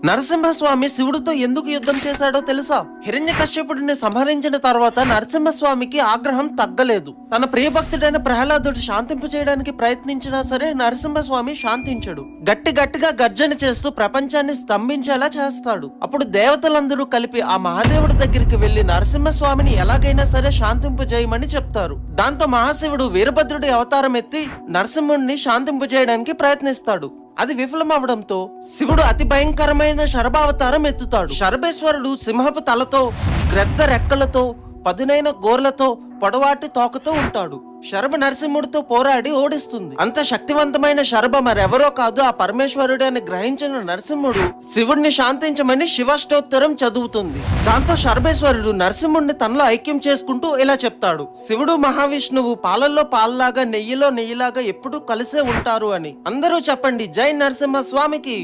నరసింహస్వామి శివుడితో ఎందుకు యుద్ధం చేశాడో తెలుసా? హిరణ్యకశ్యపుడిని సంహరించిన తర్వాత నరసింహస్వామికి ఆగ్రహం తగ్గలేదు. తన ప్రియభక్తుడైన ప్రహ్లాదుడు శాంతింపు చేయడానికి ప్రయత్నించినా సరే నరసింహస్వామి శాంతించడు. గట్టిగా గర్జన చేస్తూ ప్రపంచాన్ని స్తంభించేలా చేస్తాడు. అప్పుడు దేవతలందరూ కలిపి ఆ మహాదేవుడి దగ్గరికి వెళ్లి నరసింహస్వామిని ఎలాగైనా సరే శాంతింపు చేయమని చెప్తారు. దాంతో మహాశివుడు వీరభద్రుడి అవతారం ఎత్తి నరసింహుడిని శాంతింపు చేయడానికి ప్రయత్నిస్తాడు. అది విఫలమవడంతో శివుడు అతి భయంకరమైన శరభావతారం ఎత్తుతాడు. శరభేశ్వరుడు సింహపు తలతో, గ్రద్ద రెక్కలతో, పదునైన గోర్లతో, పొడవాటి తోకతో ఉంటాడు. శరభ నరసింహుడితో పోరాడి ఓడిస్తుంది. అంత శక్తివంతమైన శరభ మరెవరో కాదు, ఆ పరమేశ్వరుడు అని గ్రహించిన నరసింహుడు శివుడిని శాంతించమని శివాష్టోత్తరం చదువుతుంది. దాంతో శరభేశ్వరుడు నరసింహుడిని తనలో ఐక్యం చేసుకుంటూ ఇలా చెప్తాడు: శివుడు మహావిష్ణువు పాలల్లో పాలలాగా నెయ్యిలో నెయ్యిలాగా ఎప్పుడూ కలిసే ఉంటారు అని. అందరూ చెప్పండి, జై నరసింహ స్వామికి.